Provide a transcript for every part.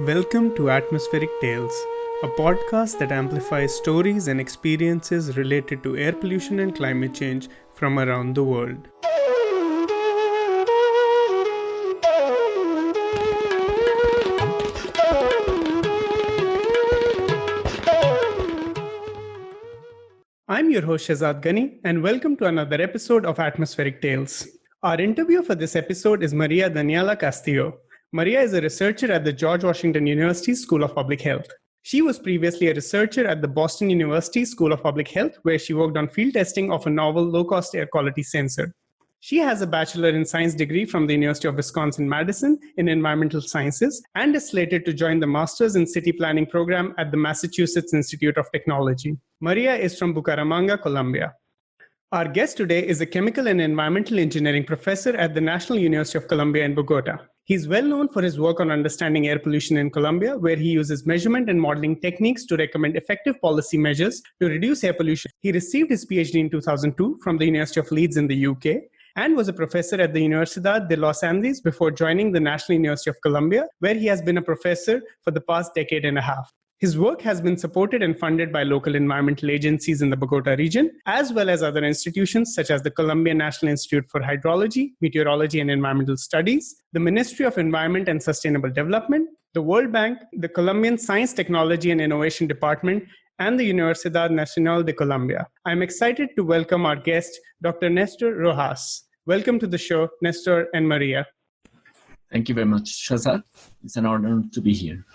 Welcome to Atmospheric Tales, a podcast that amplifies stories and experiences related to air pollution and climate change from around the world. I'm your host Shazad Ghani, and welcome to another episode of Atmospheric Tales. Our interview for this episode is Maria Daniela Castillo. Maria is a researcher at the George Washington University School of Public Health. She was previously a researcher at the Boston University School of Public Health, where she worked on field testing of a novel low-cost air quality sensor. She has a Bachelor in Science degree from the University of Wisconsin-Madison in Environmental Sciences and is slated to join the Masters in City Planning program at the Massachusetts Institute of Technology. Maria is from Bucaramanga, Colombia. Our guest today is a chemical and environmental engineering professor at the National University of Colombia in Bogotá. He's well known for his work on understanding air pollution in Colombia, where he uses measurement and modeling techniques to recommend effective policy measures to reduce air pollution. He received his PhD in 2002 from the University of Leeds in the UK and was a professor at the Universidad de los Andes before joining the National University of Colombia, where he has been a professor for the past decade and a half. His work has been supported and funded by local environmental agencies in the Bogotá region, as well as other institutions such as the Colombian National Institute for Hydrology, Meteorology and Environmental Studies, the Ministry of Environment and Sustainable Development, the World Bank, the Colombian Science, Technology and Innovation Department, and the Universidad Nacional de Colombia. I'm excited to welcome our guest, Dr. Néstor Rojas. Welcome to the show, Néstor and Maria. Thank you very much, Shazad. It's an honor to be here.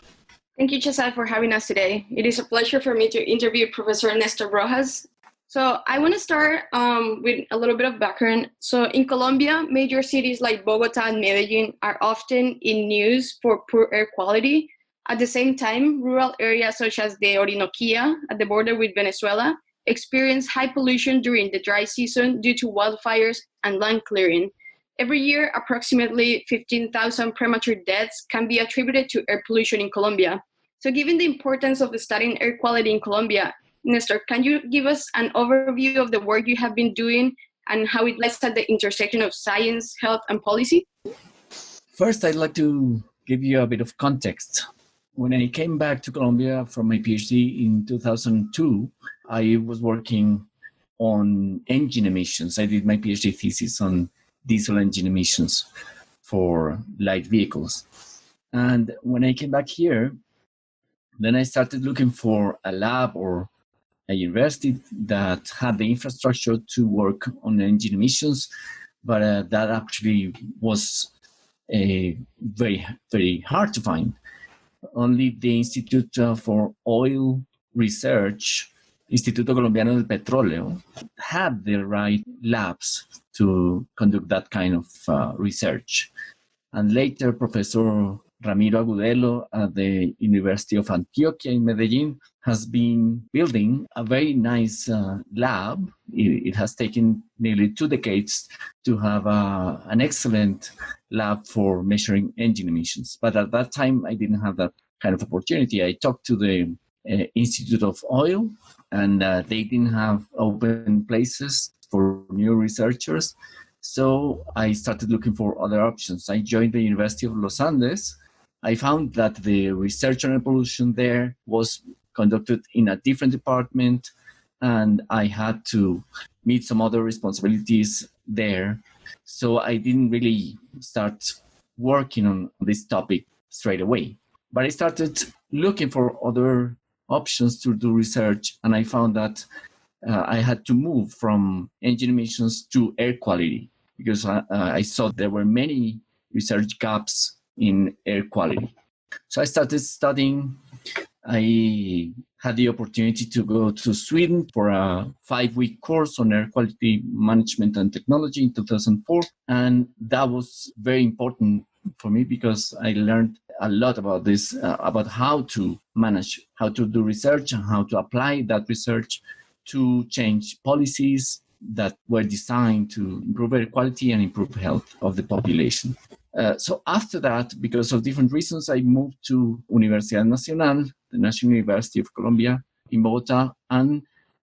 Thank you, Chesad, for having us today. It is a pleasure for me to interview Professor Néstor Rojas. So I want to start with a little bit of background. So in Colombia, major cities like Bogotá and Medellin are often in news for poor air quality. At the same time, rural areas such as the Orinoquia at the border with Venezuela experience high pollution during the dry season due to wildfires and land clearing. Every year, approximately 15,000 premature deaths can be attributed to air pollution in Colombia. So given the importance of studying air quality in Colombia, Néstor, can you give us an overview of the work you have been doing and how it lies at the intersection of science, health, and policy? First, I'd like to give you a bit of context. When I came back to Colombia from my PhD in 2002, I was working on engine emissions. I did my PhD thesis on diesel engine emissions for light vehicles. And when I came back here, then I started looking for a lab or a university that had the infrastructure to work on engine emissions, but that actually was very, very hard to find. Only the Institute for Oil Research, Instituto Colombiano del Petróleo, had the right labs to conduct that kind of research. And later, Professor Ramiro Agudelo at the University of Antioquia in Medellin has been building a very nice lab. It has taken nearly 2 decades to have an excellent lab for measuring engine emissions. But at that time, I didn't have that kind of opportunity. I talked to the Institute of Oil, and they didn't have open places for new researchers. So I started looking for other options. I joined the University of Los Andes. I found that the research on air pollution there was conducted in a different department, and I had to meet some other responsibilities there. So I didn't really start working on this topic straight away. But I started looking for other options to do research, and I found that I had to move from engine emissions to air quality because I saw there were many research gaps in air quality. So I started studying. I had the opportunity to go to Sweden for a 5-week course on air quality management and technology in 2004. And that was very important for me because I learned a lot about this, about how to manage, how to do research and how to apply that research to change policies that were designed to improve air quality and improve health of the population. So after that, because of different reasons, I moved to Universidad Nacional, the National University of Colombia in Bogotá, and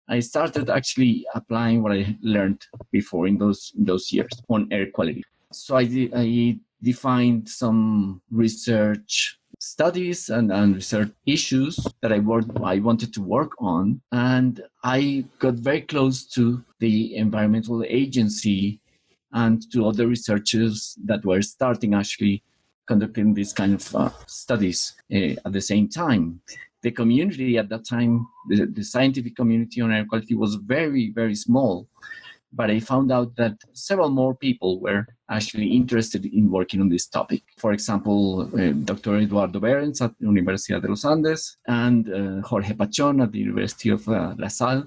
I started actually applying what I learned before in those years on air quality. So I defined some research studies and research issues that I wanted to work on. And I got very close to the environmental agency and to other researchers that were starting actually conducting these kind of studies at the same time. The community at that time, the scientific community on air quality was very, very small. But I found out that several more people were actually interested in working on this topic. For example, Dr. Eduardo Berens at Universidad de los Andes and Jorge Pachón at the University of La Salle.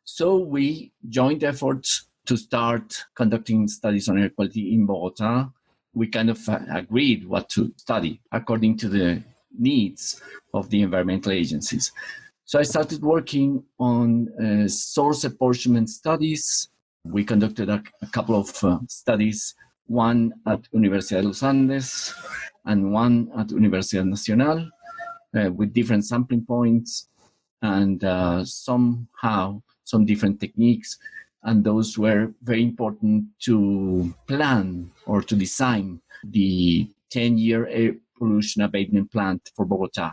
So we joined efforts to start conducting studies on air quality in Bogotá. We kind of agreed what to study according to the needs of the environmental agencies. So I started working on source apportionment studies. We conducted a couple of studies, one at Universidad de los Andes and one at Universidad Nacional, with different sampling points and somehow some different techniques. And those were very important to plan or to design the 10-year air pollution abatement plan for Bogotá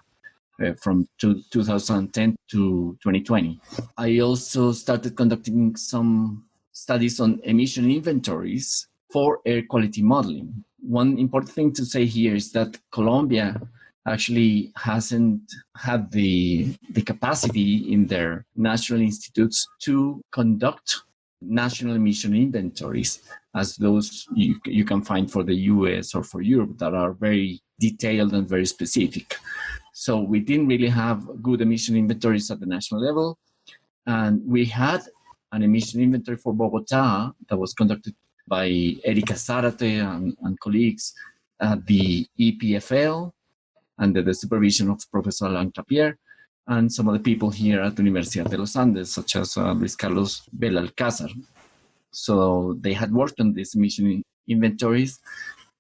from 2010 to 2020. I also started conducting some studies on emission inventories for air quality modeling. One important thing to say here is that Colombia actually hasn't had the capacity in their national institutes to conduct national emission inventories as those you can find for the US or for Europe that are very detailed and very specific. So we didn't really have good emission inventories at the national level. And we had an emission inventory for Bogotá that was conducted by Erika Zárate and colleagues at the EPFL under the supervision of Professor Alain Clapier and some of the people here at the Universidad de los Andes, such as Luis Carlos Belalcázar. So they had worked on these emission inventories,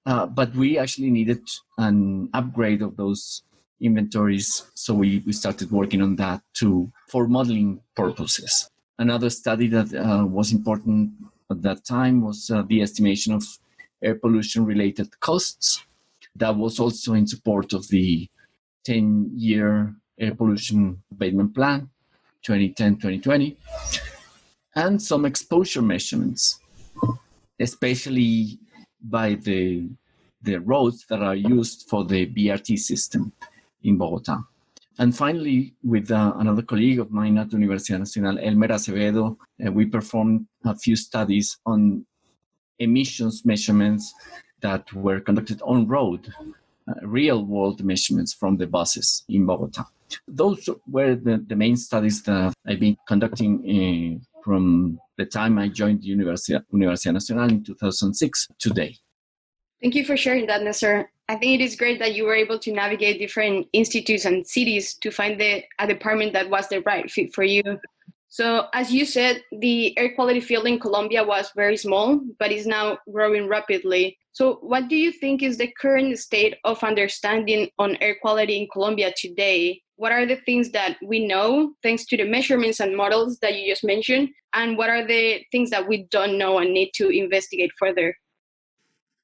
but we actually needed an upgrade of those inventories. So we started working on that too for modeling purposes. Another study that was important at that time was the estimation of air pollution-related costs. That was also in support of the 10-year air pollution abatement plan, 2010-2020, and some exposure measurements, especially by the roads that are used for the BRT system in Bogotá. And finally, with another colleague of mine at Universidad Nacional, Elmer Acevedo, we performed a few studies on emissions measurements that were conducted on road, real-world measurements from the buses in Bogotá. Those were the main studies that I've been conducting from the time I joined the Universidad Nacional in 2006 today. Thank you for sharing that, Nestor. I think it is great that you were able to navigate different institutes and cities to find a department that was the right fit for you. So as you said, the air quality field in Colombia was very small, but is now growing rapidly. So what do you think is the current state of understanding on air quality in Colombia today? What are the things that we know thanks to the measurements and models that you just mentioned? And what are the things that we don't know and need to investigate further?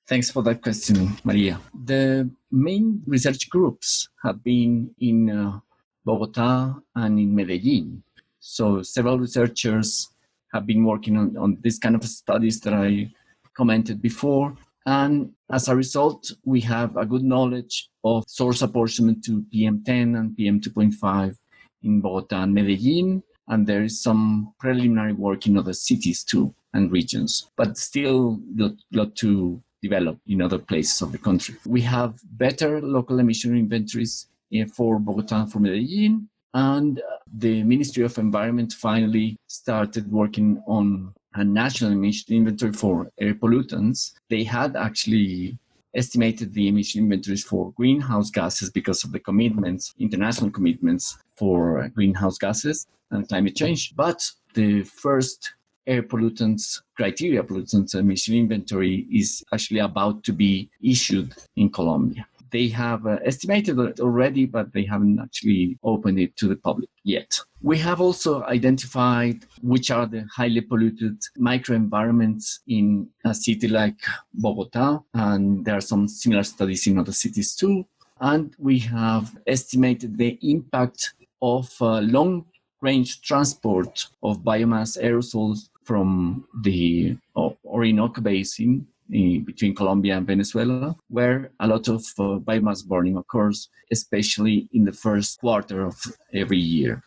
Thanks for that question, Maria. The main research groups have been in Bogotá and in Medellín. So several researchers have been working on this kind of studies that I commented before. And as a result, we have a good knowledge of source apportionment to PM10 and PM2.5 in Bogotá and Medellín. And there is some preliminary work in other cities too and regions, but still a lot to develop in other places of the country. We have better local emission inventories for Bogotá and for Medellín. And the Ministry of Environment finally started working on a national emission inventory for air pollutants. They had actually estimated the emission inventories for greenhouse gases because of the commitments, international commitments for greenhouse gases and climate change. But the first air pollutants, criteria pollutants emission inventory is actually about to be issued in Colombia. They have estimated it already, but they haven't actually opened it to the public yet. We have also identified which are the highly polluted microenvironments in a city like Bogotá, and there are some similar studies in other cities too. And we have estimated the impact of long-range transport of biomass aerosols from the Orinoco Basin between Colombia and Venezuela, where a lot of biomass burning occurs, especially in the first quarter of every year.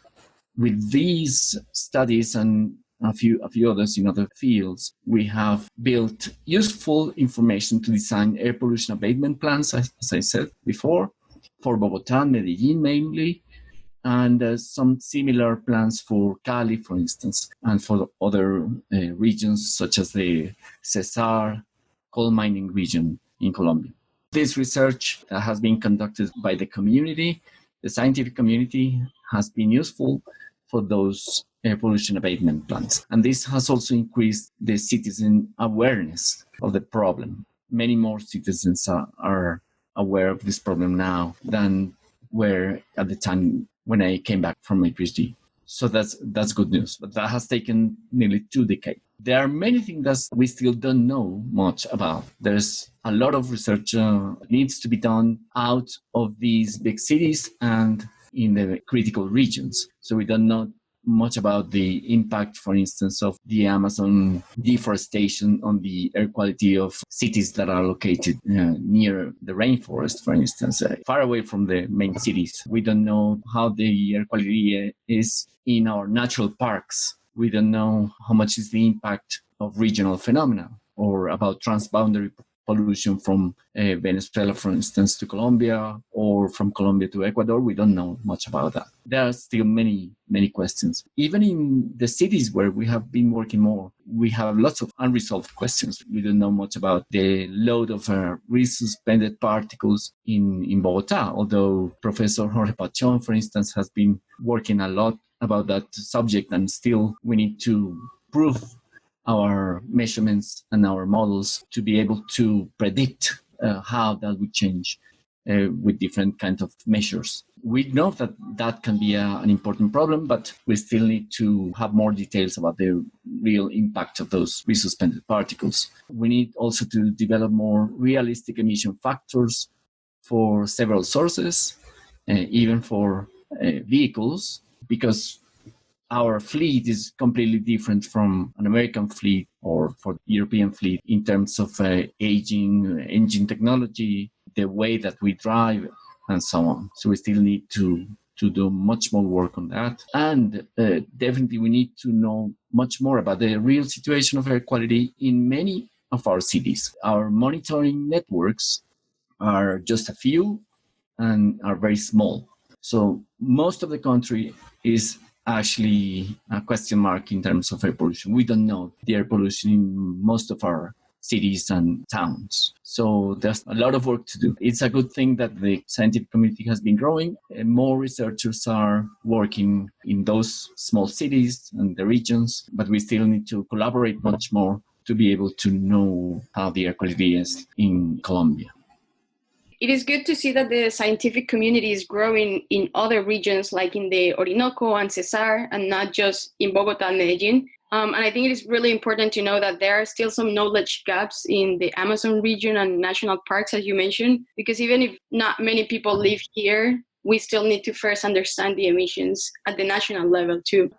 With these studies and a few others in other fields, we have built useful information to design air pollution abatement plans, as I said before, for Bogotá and Medellin mainly, and some similar plans for Cali, for instance, and for other regions such as the Cesar coal mining region in Colombia. This research has been conducted by the community. The scientific community has been useful for those air pollution abatement plans. And this has also increased the citizen awareness of the problem. Many more citizens are aware of this problem now than were at the time when I came back from my PhD. So that's good news. But that has taken nearly 2 decades. There are many things that we still don't know much about. There's a lot of research needs to be done out of these big cities and in the critical regions. So we don't know much about the impact, for instance, of the Amazon deforestation on the air quality of cities that are located near the rainforest, for instance, far away from the main cities. We don't know how the air quality is in our natural parks. We don't know how much is the impact of regional phenomena or about transboundary pollution from Venezuela, for instance, to Colombia, or from Colombia to Ecuador. We don't know much about that. There are still many questions. Even in the cities where we have been working more, we have lots of unresolved questions. We don't know much about the load of resuspended particles in Bogotá, although Professor Jorge Pachón, for instance, has been working a lot about that subject, and still we need to prove our measurements and our models to be able to predict how that would change with different kinds of measures. We know that can be an important problem, but we still need to have more details about the real impact of those resuspended particles. We need also to develop more realistic emission factors for several sources, even for vehicles, because our fleet is completely different from an American fleet or for the European fleet in terms of aging, engine technology, the way that we drive, and so on. So we still need to do much more work on that. And definitely we need to know much more about the real situation of air quality in many of our cities. Our monitoring networks are just a few and are very small. So most of the country is actually a question mark in terms of air pollution. We don't know the air pollution in most of our cities and towns. So there's a lot of work to do. It's a good thing that the scientific community has been growing. And more researchers are working in those small cities and the regions, but we still need to collaborate much more to be able to know how the air quality is in Colombia. It is good to see that the scientific community is growing in other regions like in the Orinoco and Cesar, and not just in Bogotá and Medellin. And I think it is really important to know that there are still some knowledge gaps in the Amazon region and national parks, as you mentioned, because even if not many people live here, we still need to first understand the emissions at the national level too.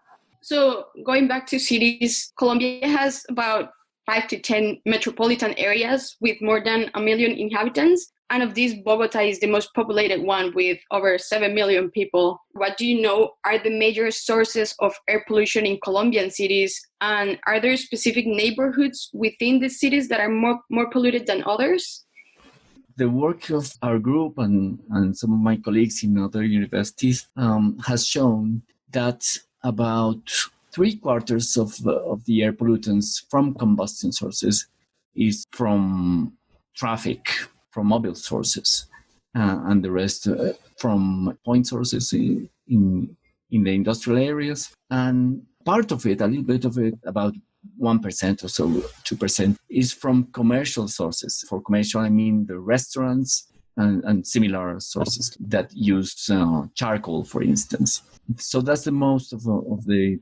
So going back to cities, Colombia has about 5 to 10 metropolitan areas with more than 1 million inhabitants. And of these, Bogotá is the most populated one with over 7 million people. What do you know are the major sources of air pollution in Colombian cities? And are there specific neighborhoods within the cities that are more polluted than others? The work of our group and some of my colleagues in other universities has shown that about 3/4 of the air pollutants from combustion sources is from traffic, from mobile sources, and the rest from point sources in the industrial areas. And part of it, a little bit of it, about 1% or so, 2%, is from commercial sources. For commercial, I mean the restaurants and similar sources that use charcoal, for instance. So that's the most of the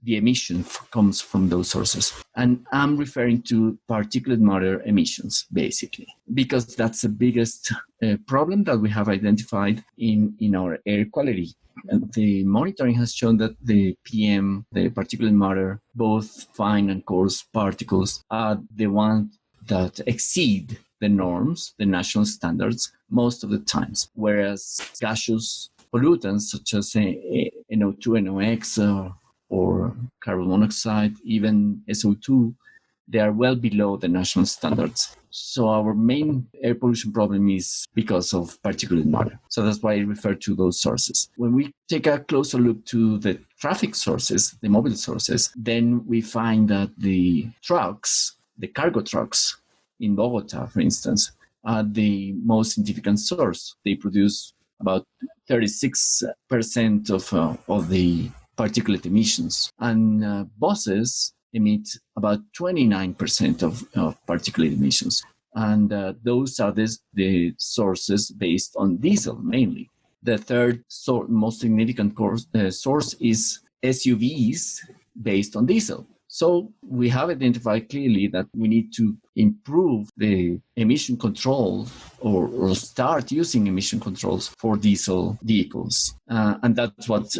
the emission comes from those sources. And I'm referring to particulate matter emissions, basically, because that's the biggest problem that we have identified in our air quality. And the monitoring has shown that the PM, the particulate matter, both fine and coarse particles, are the ones that exceed the norms, the national standards, most of the times, whereas gaseous pollutants such as NO2, NOx, or carbon monoxide, even SO2, they are well below the national standards. So our main air pollution problem is because of particulate matter. So that's why I refer to those sources. When we take a closer look to the traffic sources, the mobile sources, then we find that the trucks, the cargo trucks in Bogotá, for instance, are the most significant source. They produce about 36% of the particulate emissions. And buses emit about 29% of particulate emissions. And those are the sources based on diesel mainly. The third most significant source is SUVs based on diesel. So we have identified clearly that we need to improve the emission control or start using emission controls for diesel vehicles. And that's what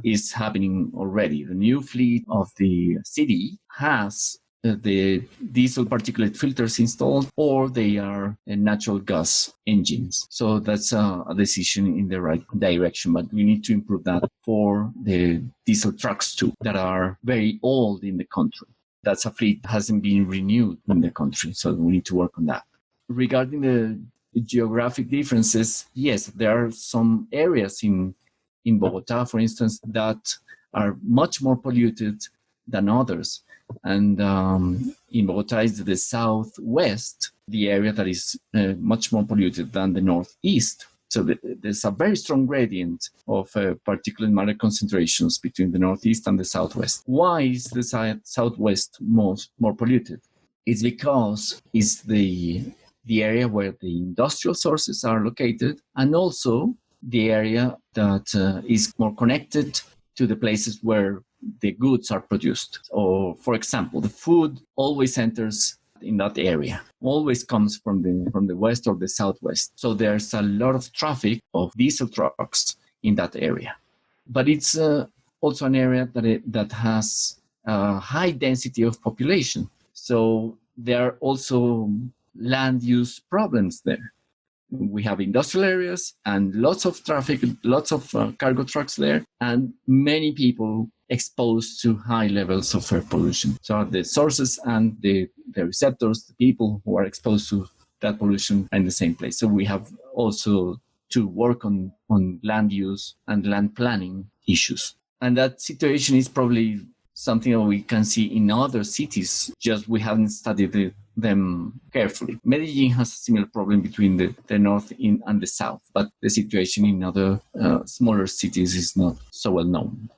is happening already. The new fleet of the city has the diesel particulate filters installed, or they are natural gas engines. So that's a decision in the right direction, but we need to improve that for the diesel trucks too, that are very old in the country. That's a fleet that hasn't been renewed in the country, so we need to work on that. Regarding the geographic differences, yes, there are some areas in Bogotá, for instance, that are much more polluted than others. And in Bogotá is the southwest, the area that is much more polluted than the northeast. So there's a very strong gradient of particulate matter concentrations between the northeast and the southwest. Why is the southwest more polluted? It's because it's the area where the industrial sources are located, and also the area that is more connected to the places where the goods are produced. Or, for example, the food always enters in that area, always comes from the west or the southwest. So there's a lot of traffic of diesel trucks in that area. But it's also an area that has a high density of population. So there are also land use problems there. We have industrial areas and lots of traffic, lots of cargo trucks there, and many people exposed to high levels of air pollution. So the sources and the receptors, the people who are exposed to that pollution are in the same place. So we have also to work on land use and land planning issues. And that situation is probably something that we can see in other cities, just we haven't studied them carefully. Medellin has a similar problem between the north and the south, but the situation in other smaller cities is not so well known.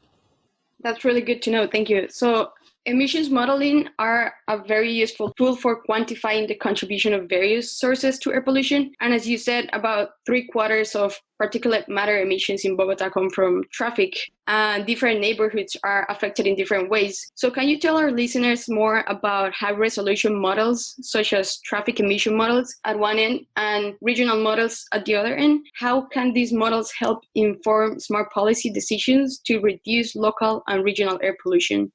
That's really good to know. Thank you. So emissions modeling are a very useful tool for quantifying the contribution of various sources to air pollution. And as you said, about 3/4 of particulate matter emissions in Bogotá come from traffic, and different neighborhoods are affected in different ways. So can you tell our listeners more about high-resolution models, such as traffic emission models at one end and regional models at the other end? How can these models help inform smart policy decisions to reduce local and regional air pollution?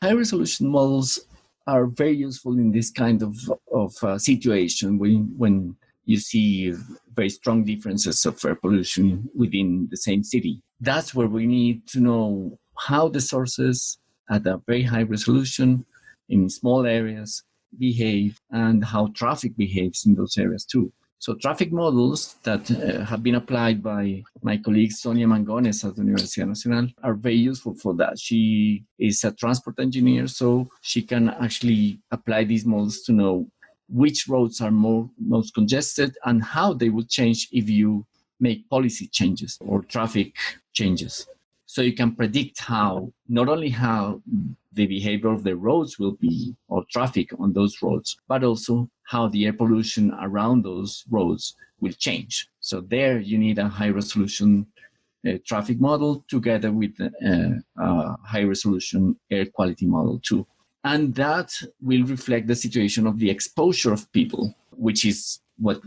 High-resolution models are very useful in this kind of situation when you see very strong differences of air pollution within the same city. That's where we need to know how the sources at a very high resolution in small areas behave and how traffic behaves in those areas too. So traffic models that have been applied by my colleague Sonia Mangones at the Universidad Nacional are very useful for that. She is a transport engineer, so she can actually apply these models to know which roads are most congested and how they will change if you make policy changes or traffic changes. So you can predict not only how the behavior of the roads will be or traffic on those roads, but also how the air pollution around those roads will change. So there you need a high resolution traffic model together with a high-resolution air quality model too. And that will reflect the situation of the exposure of people, which is what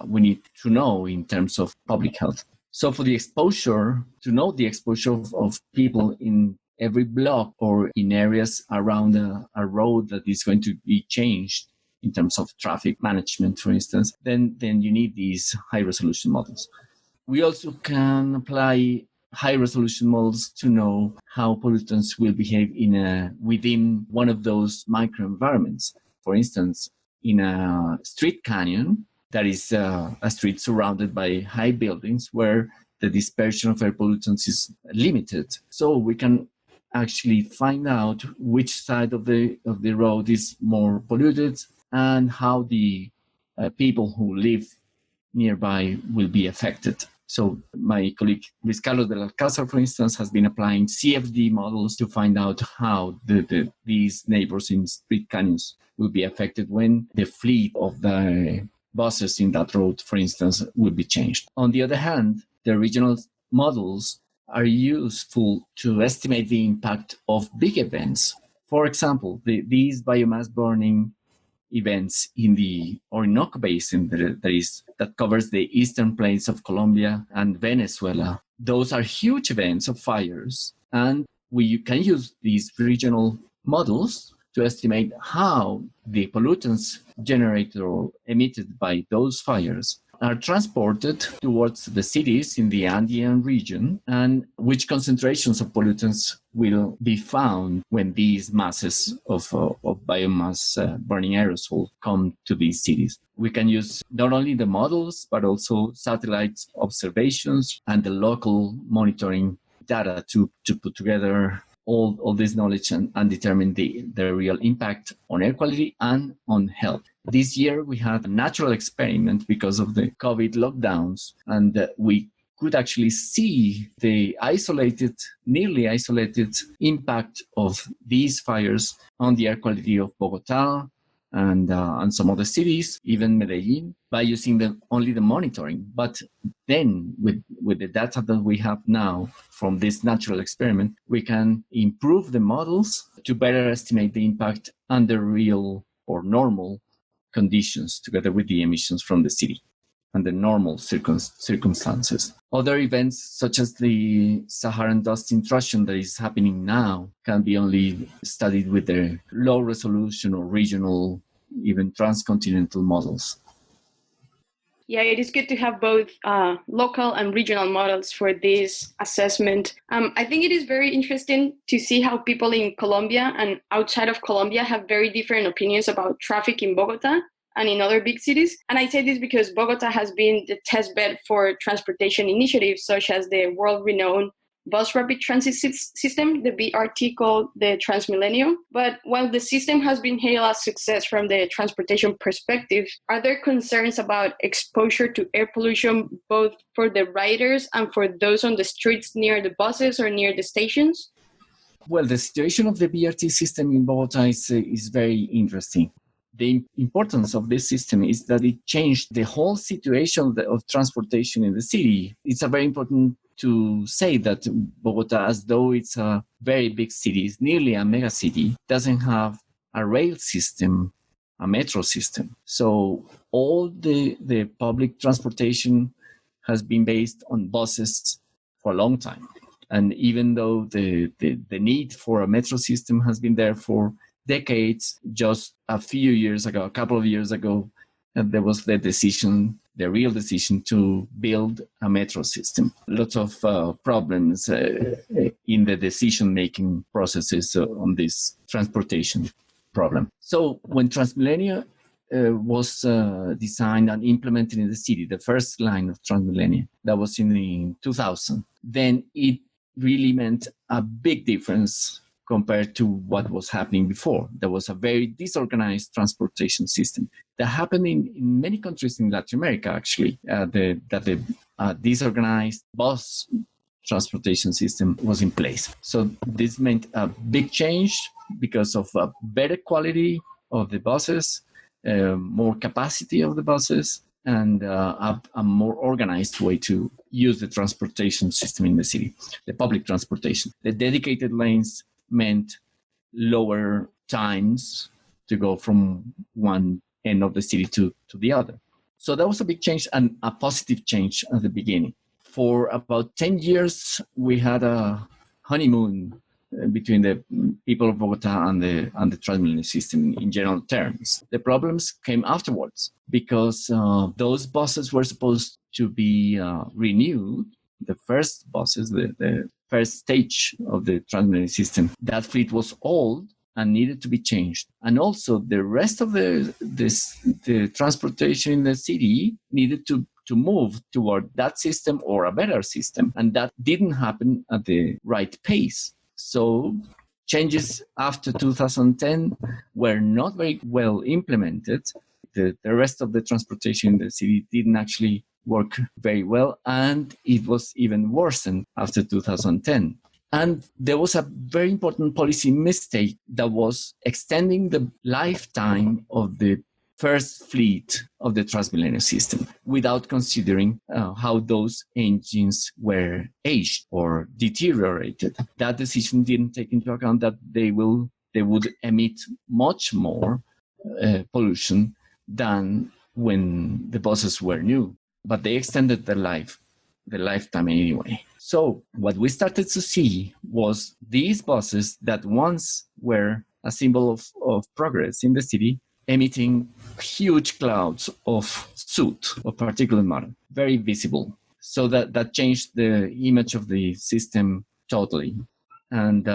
we need to know in terms of public health. So for the exposure, to know the exposure of people in every block or in areas around a road that is going to be changed in terms of traffic management, for instance, then you need these high-resolution models. We also can apply high-resolution models to know how pollutants will behave within one of those microenvironments. For instance, in a street canyon, that is a street surrounded by high buildings where the dispersion of air pollutants is limited. So we can actually find out which side of the road is more polluted and how the people who live nearby will be affected. So my colleague Luis Carlos del Alcázar, for instance, has been applying CFD models to find out how these neighbors in street canyons will be affected when the fleet of the buses in that road, for instance, will be changed. On the other hand, the regional models are useful to estimate the impact of big events. For example, these biomass burning events in the Orinoco Basin that covers the eastern plains of Colombia and Venezuela. Those are huge events of fires, and we can use these regional models to estimate how the pollutants generated or emitted by those fires are transported towards the cities in the Andean region, and which concentrations of pollutants will be found when these masses of biomass burning aerosol come to these cities. We can use not only the models, but also satellite observations and the local monitoring data to put together all this knowledge and determine the real impact on air quality and on health. This year, we had a natural experiment because of the COVID lockdowns, and we could actually see the nearly isolated impact of these fires on the air quality of Bogotá and some other cities, even Medellin, by using only the monitoring. But then with the data that we have now from this natural experiment, we can improve the models to better estimate the impact under real or normal conditions together with the emissions from the city and the normal circumstances. Other events such as the Saharan dust intrusion that is happening now can be only studied with the low resolution or regional, even transcontinental models. Yeah, it is good to have both local and regional models for this assessment. I think it is very interesting to see how people in Colombia and outside of Colombia have very different opinions about traffic in Bogotá and in other big cities. And I say this because Bogotá has been the test bed for transportation initiatives such as the world-renowned bus rapid transit system, the BRT called the Transmilenio. But while the system has been hailed as success from the transportation perspective, are there concerns about exposure to air pollution both for the riders and for those on the streets near the buses or near the stations? Well, the situation of the BRT system in Bogotá is very interesting. The importance of this system is that it changed the whole situation of transportation in the city. It's a very important to say that Bogotá, as though it's a very big city, it's nearly a mega city, doesn't have a rail system, a metro system. So all the public transportation has been based on buses for a long time. And even though the need for a metro system has been there for decades, just a couple of years ago, there was the real decision to build a metro system. Lots of problems in the decision-making processes on this transportation problem. So when Transmilenio was designed and implemented in the city, the first line of Transmilenio, that was in 2000, then it really meant a big difference compared to what was happening before. There was a very disorganized transportation system that happened in many countries in Latin America, actually, the disorganized bus transportation system was in place. So this meant a big change because of a better quality of the buses, more capacity of the buses, and a more organized way to use the transportation system in the city, the public transportation. The dedicated lanes meant lower times to go from one end of the city to the other. So that was a big change and a positive change at the beginning. For about 10 years, we had a honeymoon between the people of Bogotá and the Transmilenio system in general terms. The problems came afterwards because those buses were supposed to be renewed. The first buses, the first stage of the Transmilenio system, that fleet was old and needed to be changed. And also the rest of the transportation in the city needed to move toward that system or a better system. And that didn't happen at the right pace. So changes after 2010 were not very well implemented. The rest of the transportation in the city didn't actually work very well, and it was even worsened after 2010. And there was a very important policy mistake that was extending the lifetime of the first fleet of the Transmilenio system without considering how those engines were aged or deteriorated. That decision didn't take into account that they would emit much more pollution than when the buses were new, but they extended the lifetime anyway. So what we started to see was these buses that once were a symbol of progress in the city, emitting huge clouds of soot, of particulate matter, very visible. So that changed the image of the system totally. And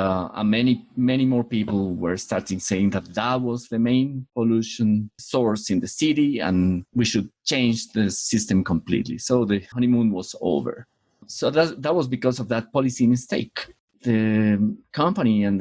many more people were starting saying that was the main pollution source in the city and we should change the system completely. So the honeymoon was over. So that was because of that policy mistake. The company and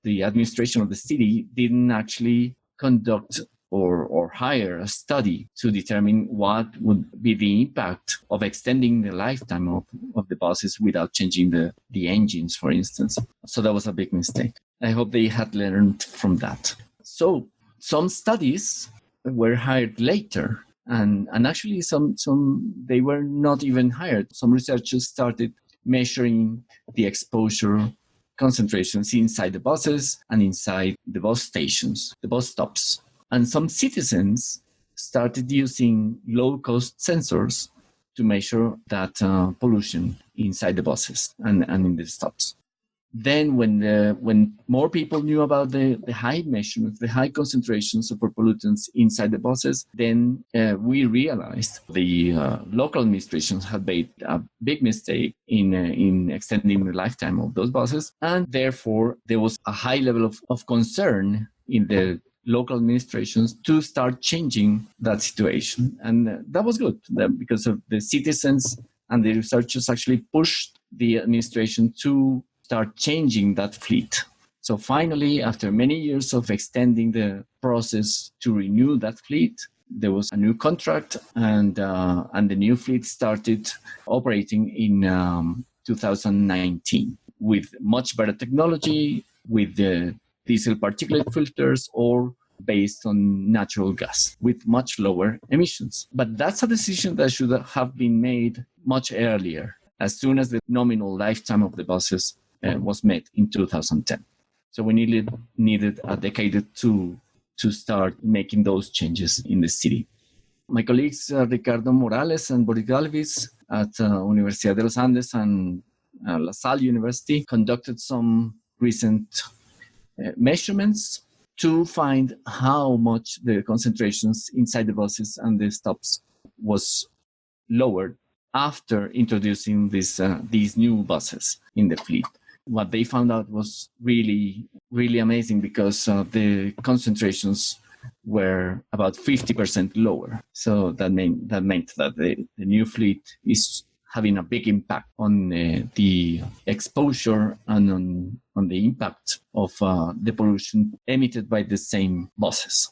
the administration of the city didn't actually conduct or hire a study to determine what would be the impact of extending the lifetime of the buses without changing the engines, for instance. So that was a big mistake. I hope they had learned from that. So some studies were hired later, and actually some they were not even hired. Some researchers started measuring the exposure concentrations inside the buses and inside the bus stations, the bus stops. And some citizens started using low-cost sensors to measure that pollution inside the buses and in the stops. Then when more people knew about the high measurements, the high concentrations of pollutants inside the buses, then we realized the local administrations had made a big mistake in extending the lifetime of those buses. And therefore, there was a high level of concern in the local administrations to start changing that situation. And that was good because of the citizens and the researchers actually pushed the administration to start changing that fleet. So finally, after many years of extending the process to renew that fleet, there was a new contract and the new fleet started operating in 2019 with much better technology, with the diesel particulate filters or based on natural gas with much lower emissions. But that's a decision that should have been made much earlier, as soon as the nominal lifetime of the buses was met in 2010. So we needed a decade to start making those changes in the city. My colleagues Ricardo Morales and Boris Galvis at Universidad de los Andes and La Salle University conducted some recent measurements to find how much the concentrations inside the buses and the stops was lowered after introducing these new buses in the fleet. What they found out was really, really amazing because the concentrations were about 50% lower. So that meant that the new fleet is having a big impact on the exposure and on the impact of the pollution emitted by the same buses.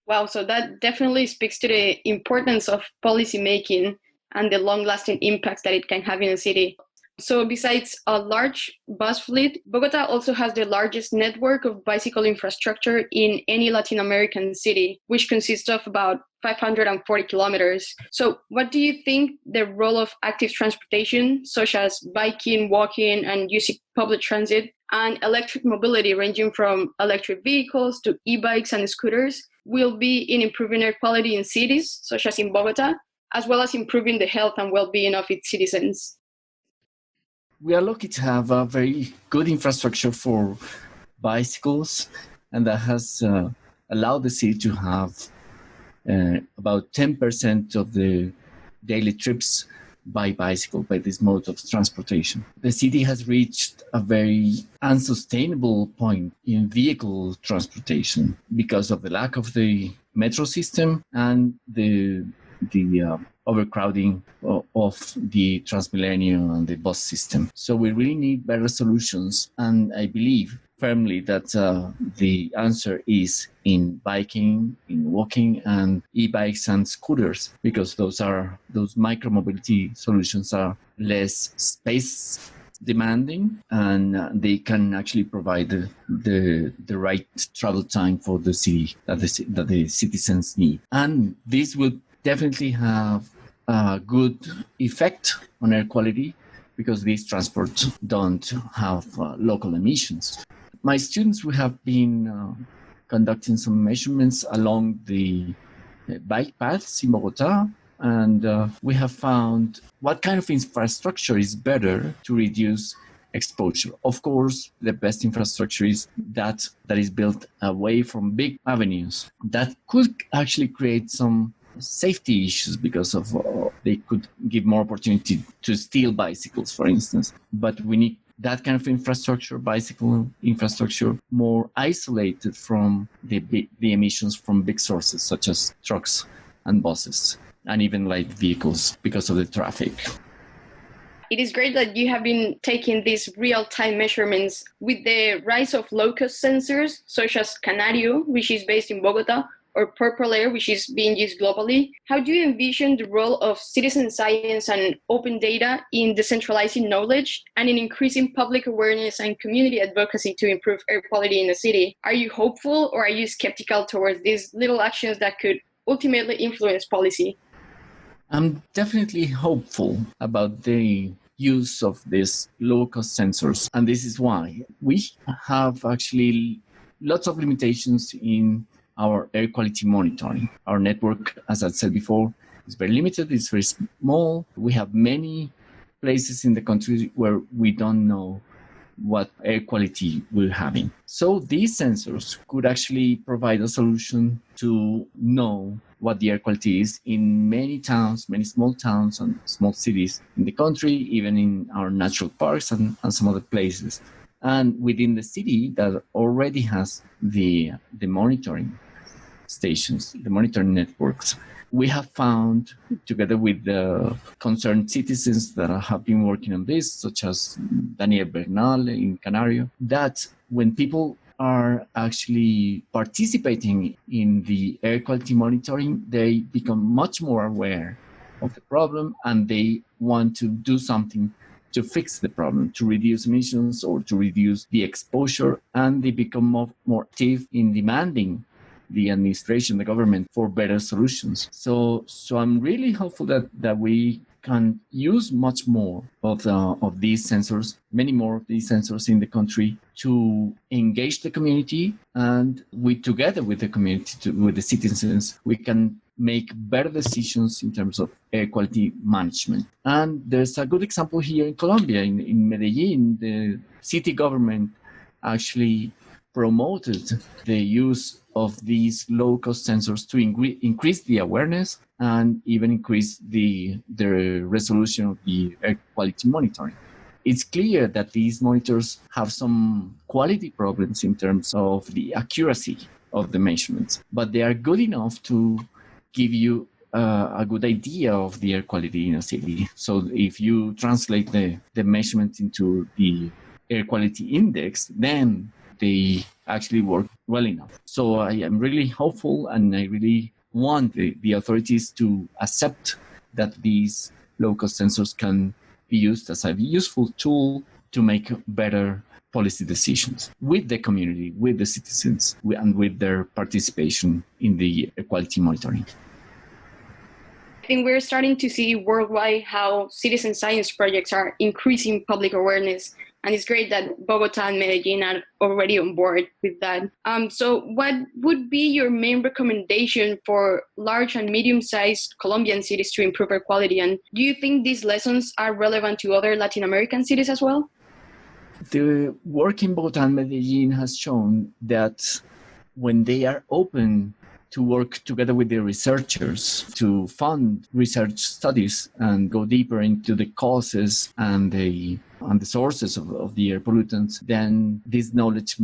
Wow, so that definitely speaks to the importance of policy making and the long-lasting impacts that it can have in a city. So besides a large bus fleet, Bogotá also has the largest network of bicycle infrastructure in any Latin American city, which consists of about 540 kilometers. So what do you think the role of active transportation, such as biking, walking, and using public transit, and electric mobility ranging from electric vehicles to e-bikes and scooters, will be in improving air quality in cities, such as in Bogotá, as well as improving the health and well-being of its citizens? We are lucky to have a very good infrastructure for bicycles, and that has allowed the city to have about 10% of the daily trips by bicycle, by this mode of transportation. The city has reached a very unsustainable point in vehicle transportation because of the lack of the metro system and the overcrowding of the Transmilenio and the bus system. So we really need better solutions, and I believe firmly that the answer is in biking, in walking, and e-bikes and scooters, because those micro-mobility solutions are less space demanding, and they can actually provide the right travel time for the city that the citizens need. And this will definitely have a good effect on air quality because these transports don't have local emissions. My students, we have been conducting some measurements along the bike paths in Bogotá, and we have found what kind of infrastructure is better to reduce exposure. Of course, the best infrastructure is that is built away from big avenues. That could actually create some safety issues because of they could give more opportunity to steal bicycles, for instance. But we need that kind of infrastructure, bicycle infrastructure, more isolated from the emissions from big sources such as trucks and buses and even light vehicles because of the traffic. It is great that you have been taking these real-time measurements. With the rise of low-cost sensors such as Canario, which is based in Bogotá, or Purple Air, which is being used globally, how do you envision the role of citizen science and open data in decentralizing knowledge and in increasing public awareness and community advocacy to improve air quality in the city? Are you hopeful, or are you skeptical towards these little actions that could ultimately influence policy? I'm definitely hopeful about the use of these low-cost sensors, and this is why we have actually lots of limitations in our air quality monitoring. Our network, as I said before, is very limited, it's very small. We have many places in the country where we don't know what air quality we're having. So these sensors could actually provide a solution to know what the air quality is in many towns, many small towns and small cities in the country, even in our natural parks and some other places. And within the city that already has the monitoring stations, the monitoring networks, we have found, together with the concerned citizens that have been working on this, such as Daniel Bernal in Canario, that when people are actually participating in the air quality monitoring, they become much more aware of the problem and they want to do something to fix the problem, to reduce emissions or to reduce the exposure, and they become more active in demanding the administration, the government, for better solutions. So I'm really hopeful that we can use much more of these sensors, many more of these sensors in the country, to engage the community, and together with the community, with the citizens, we can make better decisions in terms of air quality management. And there's a good example here in Colombia, in Medellin. The city government actually promoted the use of these low-cost sensors to increase the awareness and even increase the resolution of the air quality monitoring. It's clear that these monitors have some quality problems in terms of the accuracy of the measurements, but they are good enough to give you a good idea of the air quality in a city. So if you translate the measurement into the air quality index, then they actually work well enough. So I am really hopeful, and I really want the authorities to accept that these low-cost sensors can be used as a useful tool to make better policy decisions with the community, with the citizens, and with their participation in the air quality monitoring. I think we're starting to see worldwide how citizen science projects are increasing public awareness. And it's great that Bogotá and Medellin are already on board with that. So what would be your main recommendation for large and medium-sized Colombian cities to improve air quality? And do you think these lessons are relevant to other Latin American cities as well? The work in Bogotá and Medellin has shown that when they are open to work together with the researchers to fund research studies and go deeper into the causes and the sources of the air pollutants, then this knowledge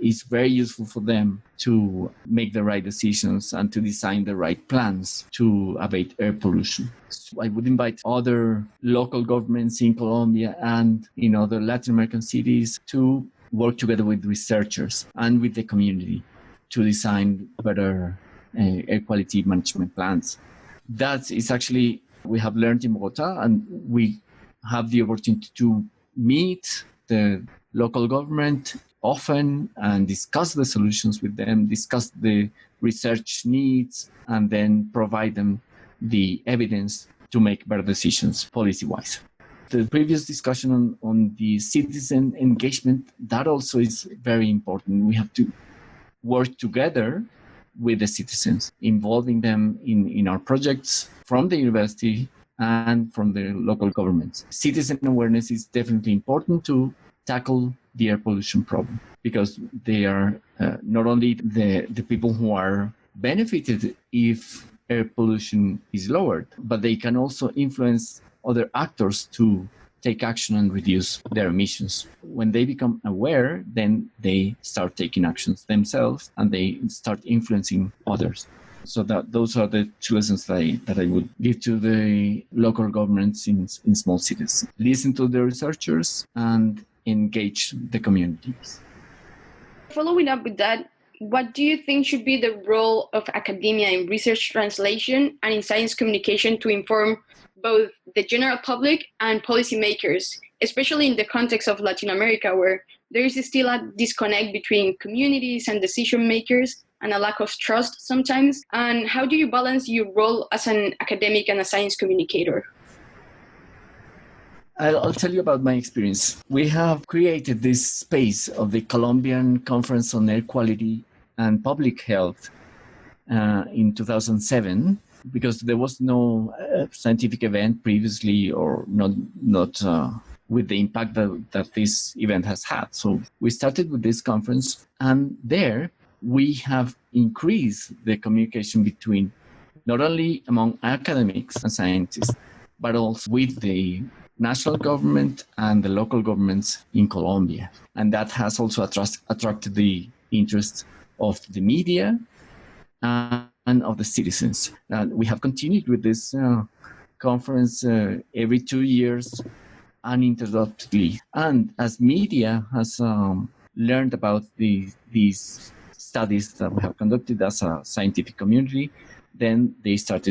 is very useful for them to make the right decisions and to design the right plans to abate air pollution. So I would invite other local governments in Colombia and in other Latin American cities to work together with researchers and with the community to design better air quality management plans. That is actually, we have learned in Bogotá, and we have the opportunity to meet the local government often and discuss the solutions with them, discuss the research needs, and then provide them the evidence to make better decisions policy-wise. The previous discussion on the citizen engagement, that also is very important. We have to work together with the citizens, involving them in our projects from the university and from the local governments. Citizen awareness is definitely important to tackle the air pollution problem, because they are not only the people who are benefited if air pollution is lowered, but they can also influence other actors to take action and reduce their emissions. When they become aware, then they start taking actions themselves and they start influencing others. So those are the two lessons that I would give to the local governments in small cities. Listen to the researchers and engage the communities. Following up with that, what do you think should be the role of academia in research translation and in science communication to inform both the general public and policymakers, especially in the context of Latin America, where there is still a disconnect between communities and decision makers and a lack of trust sometimes? And how do you balance your role as an academic and a science communicator? I'll tell you about my experience. We have created this space of the Colombian Conference on Air Quality and Public Health in 2007, because there was no scientific event previously, or not with the impact that this event has had. So we started with this conference, and there we have increased the communication between not only among academics and scientists, but also with the national government and the local governments in Colombia. And that has also attracted the interest of the media and of the citizens. We have continued with this conference every 2 years uninterruptedly. And as media has learned about these studies that we have conducted as a scientific community, then they start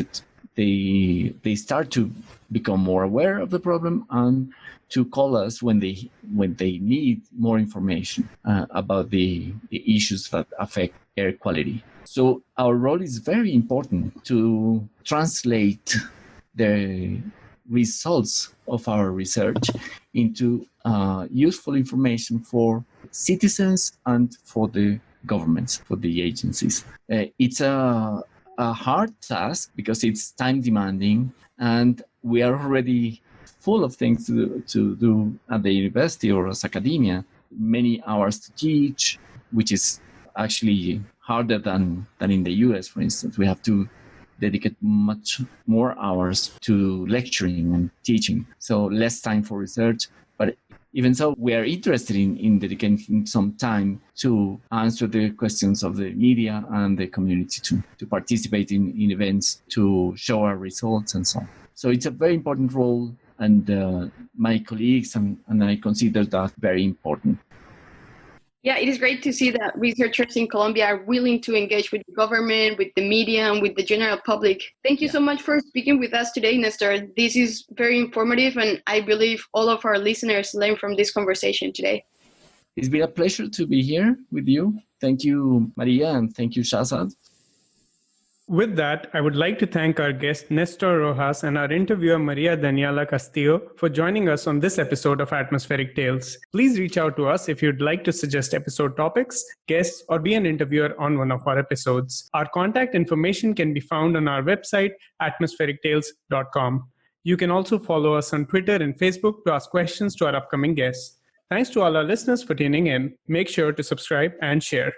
to become more aware of the problem and to call us when they need more information about the issues that affect air quality. So our role is very important to translate the results of our research into useful information for citizens and for the governments, for the agencies. It's a hard task because it's time demanding, and we are already full of things to do at the university or as academia. Many hours to teach, which is actually harder than in the US, for instance. We have to dedicate much more hours to lecturing and teaching, so less time for research. But even so, we are interested in dedicating some time to answer the questions of the media and the community, to participate in events, to show our results and so on. So it's a very important role, and my colleagues and I consider that very important. Yeah, it is great to see that researchers in Colombia are willing to engage with the government, with the media, and with the general public. Thank you so much for speaking with us today, Nestor. This is very informative, and I believe all of our listeners learned from this conversation today. It's been a pleasure to be here with you. Thank you, Maria, and thank you, Shazad. With that, I would like to thank our guest Néstor Rojas and our interviewer Maria Daniela Castillo for joining us on this episode of Atmospheric Tales. Please reach out to us if you'd like to suggest episode topics, guests, or be an interviewer on one of our episodes. Our contact information can be found on our website, atmospherictales.com. You can also follow us on Twitter and Facebook to ask questions to our upcoming guests. Thanks to all our listeners for tuning in. Make sure to subscribe and share.